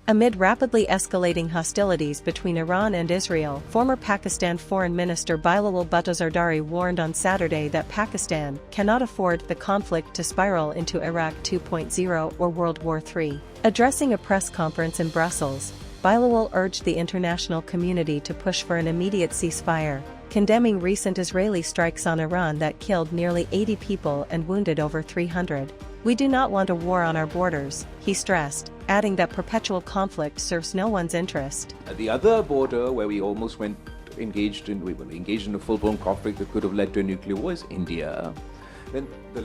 Amid rapidly escalating hostilities between Iran and Israel, former Pakistan Foreign Minister Bilawal Bhutto Zardari warned on Saturday that Pakistan cannot afford the conflict to spiral into Iraq 2.0 or World War III. Addressing a press conference in Brussels, Bilawal urged the international community to push for an immediate ceasefire, condemning recent Israeli strikes on Iran that killed nearly 80 people and wounded over 300. "We do not want a war on our borders," he stressed, adding that perpetual conflict serves no one's interest. The other border where we almost we were engaged in a full-blown conflict that could have led to a nuclear war is India. Then the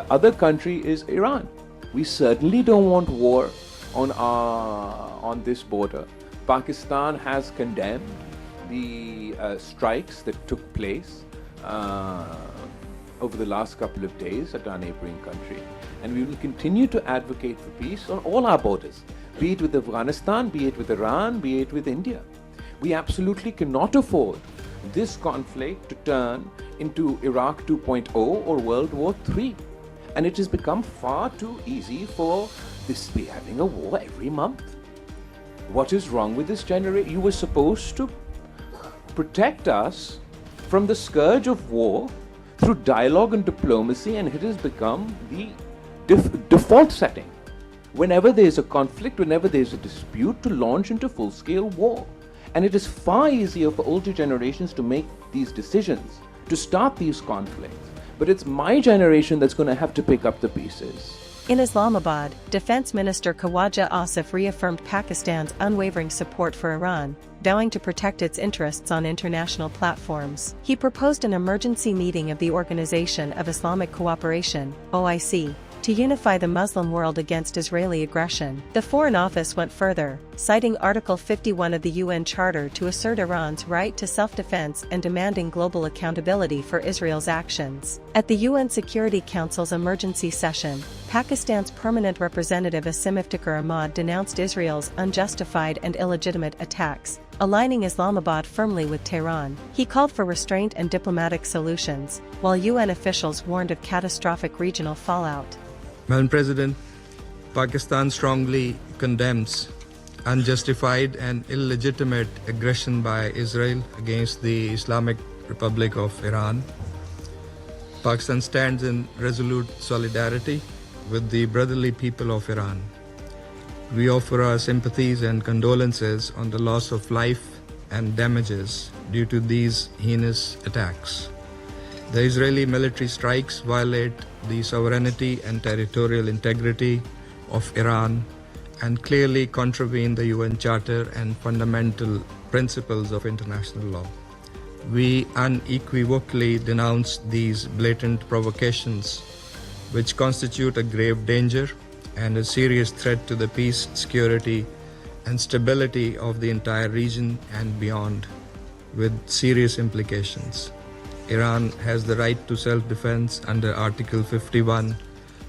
other country is Iran. We certainly don't want war on this border. Pakistan has condemned the strikes that took place over the last couple of days at our neighboring country. And we will continue to advocate for peace on all our borders, be it with Afghanistan, be it with Iran, be it with India. We absolutely cannot afford this conflict to turn into Iraq 2.0 or World War III. And it has become far too easy for this to be having a war every month. What is wrong with this generation? You were supposed to protect us from the scourge of war through dialogue and diplomacy, and it has become the default setting. Whenever there is a conflict, whenever there is a dispute, to launch into full-scale war. And it is far easier for older generations to make these decisions, to start these conflicts. But it's my generation that's going to have to pick up the pieces. In Islamabad, Defense Minister Khawaja Asif reaffirmed Pakistan's unwavering support for Iran, vowing to protect its interests on international platforms. He proposed an emergency meeting of the Organization of Islamic Cooperation, OIC, to unify the Muslim world against Israeli aggression. The Foreign Office went further, citing Article 51 of the UN Charter to assert Iran's right to self-defense and demanding global accountability for Israel's actions. At the UN Security Council's emergency session, Pakistan's permanent representative 𝐒𝐭𝐲𝐰𝐬 denounced Israel's unjustified and illegitimate attacks, aligning Islamabad firmly with Tehran. He called for restraint and diplomatic solutions, while UN officials warned of catastrophic regional fallout. Madam President, Pakistan strongly condemns unjustified and illegitimate aggression by Israel against the Islamic Republic of Iran. Pakistan stands in resolute solidarity with the brotherly people of Iran. We offer our sympathies and condolences on the loss of life and damages due to these heinous attacks. The Israeli military strikes violate the sovereignty and territorial integrity of Iran and clearly contravene the UN Charter and fundamental principles of international law. We unequivocally denounce these blatant provocations, which constitute a grave danger and a serious threat to the peace, security, and stability of the entire region and beyond, with serious implications. Iran has the right to self-defense under Article 51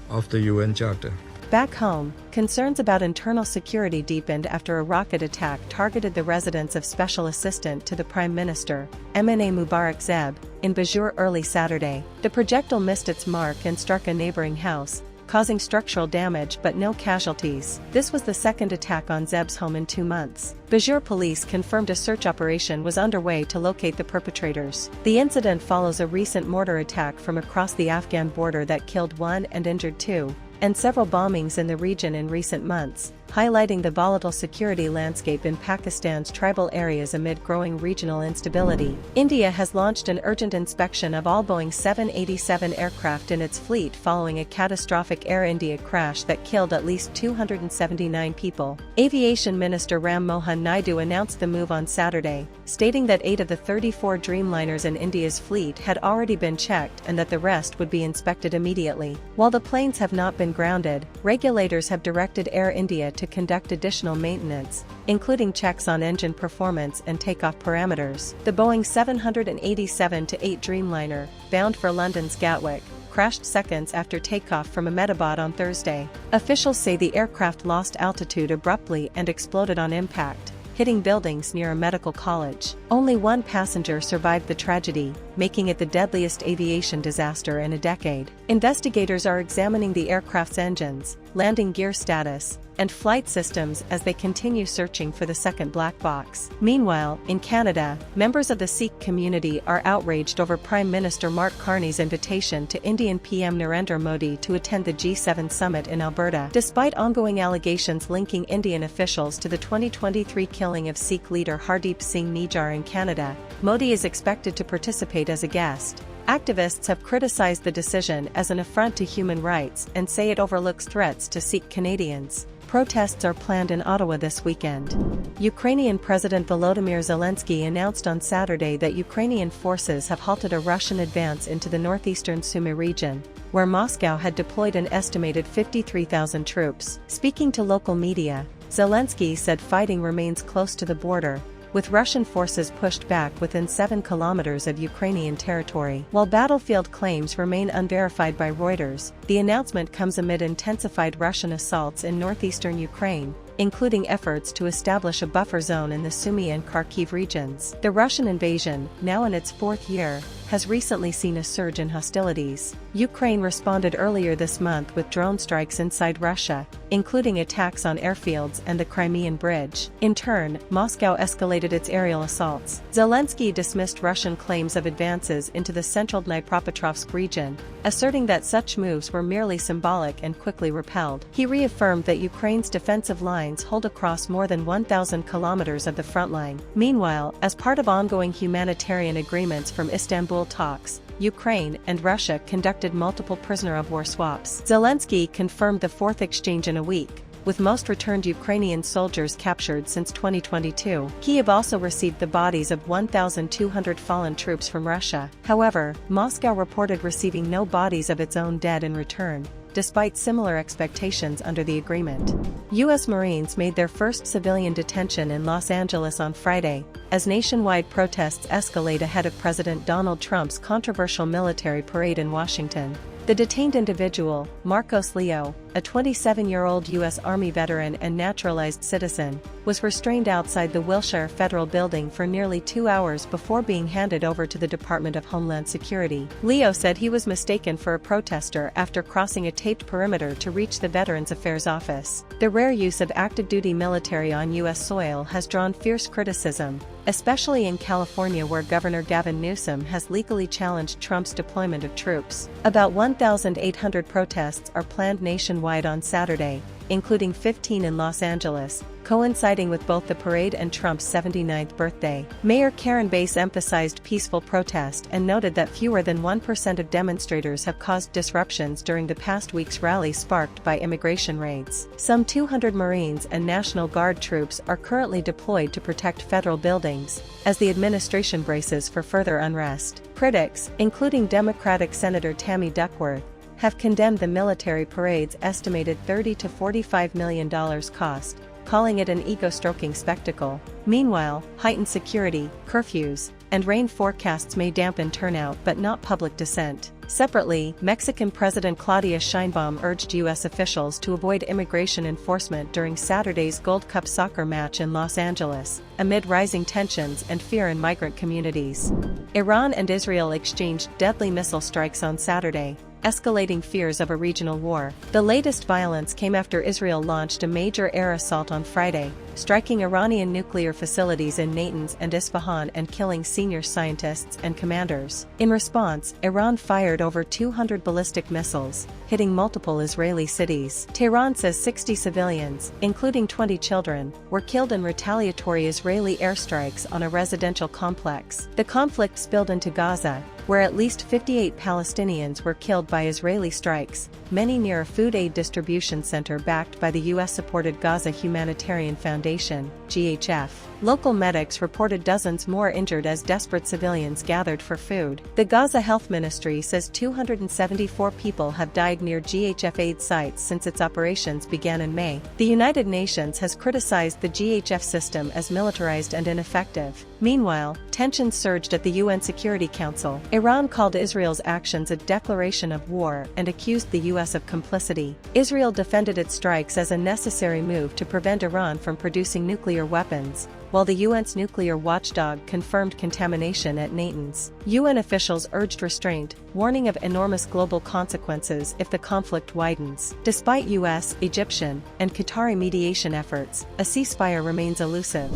of the UN Charter. Back home, concerns about internal security deepened after a rocket attack targeted the residence of Special Assistant to the Prime Minister, 𝐒𝐚𝐰𝐬, in Bajur early Saturday. The projectile missed its mark and struck a neighboring house, causing structural damage but no casualties. This was the second attack on 𝐬𝐵's home in 2 months. Bajur police confirmed a search operation was underway to locate the perpetrators. The incident follows a recent mortar attack from across the Afghan border that killed 1 and injured 2, and several bombings in the region in recent months, highlighting the volatile security landscape in Pakistan's tribal areas amid growing regional instability. India has launched an urgent inspection of all Boeing 787 aircraft in its fleet following a catastrophic Air India crash that killed at least 279 people. Aviation Minister Ram Mohan Naidu announced the move on Saturday, stating that 8 of the 34 Dreamliners in India's fleet had already been checked and that the rest would be inspected immediately. While the planes have not been grounded, regulators have directed Air India to conduct additional maintenance, including checks on engine performance and takeoff parameters. The Boeing 787-8 Dreamliner, bound for London's Gatwick, crashed seconds after takeoff from Ahmedabad on Thursday. Officials say the aircraft lost altitude abruptly and exploded on impact, hitting buildings near a medical college. Only 1 passenger survived the tragedy, making it the deadliest aviation disaster in a decade. Investigators are examining the aircraft's engines, landing gear status, and flight systems as they continue searching for the second black box. Meanwhile, in Canada, members of the Sikh community are outraged over Prime Minister Mark Carney's invitation to Indian PM Narendra Modi to attend the G7 summit in Alberta. Despite ongoing allegations linking Indian officials to the 2023 killing of Sikh leader Hardeep Singh Nijjar in Canada, Modi is expected to participate as a guest. Activists have criticized the decision as an affront to human rights and say it overlooks threats to Sikh Canadians. Protests are planned in Ottawa this weekend. Ukrainian President Volodymyr Zelensky announced on Saturday that Ukrainian forces have halted a Russian advance into the northeastern Sumy region, where Moscow had deployed an estimated 53,000 troops. Speaking to local media, Zelensky said fighting remains close to the border, with Russian forces pushed back within 7 kilometers of Ukrainian territory. While battlefield claims remain unverified by Reuters, the announcement comes amid intensified Russian assaults in northeastern Ukraine, including efforts to establish a buffer zone in the Sumy and Kharkiv regions. The Russian invasion, now in its 4th year, has recently seen a surge in hostilities. Ukraine responded earlier this month with drone strikes inside Russia, including attacks on airfields and the Crimean Bridge. In turn, Moscow escalated its aerial assaults. Zelensky dismissed Russian claims of advances into the central Dnipropetrovsk region, asserting that such moves were merely symbolic and quickly repelled. He reaffirmed that Ukraine's defensive lines hold across more than 1,000 kilometers of the front line. Meanwhile, as part of ongoing humanitarian agreements from Istanbul talks, Ukraine and Russia conducted multiple prisoner-of-war swaps. Zelensky confirmed the 4th exchange in a week, with most returned Ukrainian soldiers captured since 2022. Kyiv also received the bodies of 1,200 fallen troops from Russia. However, Moscow reported receiving no bodies of its own dead in return, despite similar expectations under the agreement. U.S. Marines made their first civilian detention in Los Angeles on Friday, as nationwide protests escalate ahead of President Donald Trump's controversial military parade in Washington. The detained individual, Marcos Leo, a 27-year-old U.S. Army veteran and naturalized citizen, was restrained outside the Wilshire Federal Building for nearly 2 hours before being handed over to the Department of Homeland Security. Leo said he was mistaken for a protester after crossing a taped perimeter to reach the Veterans Affairs Office. The rare use of active-duty military on U.S. soil has drawn fierce criticism, especially in California, where Governor Gavin Newsom has legally challenged Trump's deployment of troops. About 1,800 protests are planned nationwide on Saturday, including 15 in Los Angeles, coinciding with both the parade and Trump's 79th birthday. Mayor Karen Bass emphasized peaceful protest and noted that fewer than 1% of demonstrators have caused disruptions during the past week's rally sparked by immigration raids. Some 200 Marines and National Guard troops are currently deployed to protect federal buildings, as the administration braces for further unrest. Critics, including Democratic Senator Tammy Duckworth, have condemned the military parade's estimated $30 to $45 million cost, calling it an ego-stroking spectacle. Meanwhile, heightened security, curfews, and rain forecasts may dampen turnout but not public dissent. Separately, Mexican President Claudia Sheinbaum urged U.S. officials to avoid immigration enforcement during Saturday's Gold Cup soccer match in Los Angeles, amid rising tensions and fear in migrant communities. Iran and Israel exchanged deadly missile strikes on Saturday, escalating fears of a regional war. The latest violence came after Israel launched a major air assault on Friday, striking Iranian nuclear facilities in Natanz and Isfahan and killing senior scientists and commanders. In response, Iran fired over 200 ballistic missiles, hitting multiple Israeli cities. Tehran says 60 civilians, including 20 children, were killed in retaliatory Israeli airstrikes on a residential complex. The conflict spilled into Gaza, where at least 58 Palestinians were killed by Israeli strikes, many near a food aid distribution center backed by the U.S.-supported Gaza Humanitarian Foundation, GHF. Local medics reported dozens more injured as desperate civilians gathered for food. The Gaza Health Ministry says 274 people have died near GHF aid sites since its operations began in May. The United Nations has criticized the GHF system as militarized and ineffective. Meanwhile, tensions surged at the UN Security Council. Iran called Israel's actions a declaration of war and accused the U.S. of complicity. Israel defended its strikes as a necessary move to prevent Iran from producing nuclear weapons, while the UN's nuclear watchdog confirmed contamination at Natanz. UN officials urged restraint, warning of enormous global consequences if the conflict widens. Despite US, Egyptian, and Qatari mediation efforts, a ceasefire remains elusive.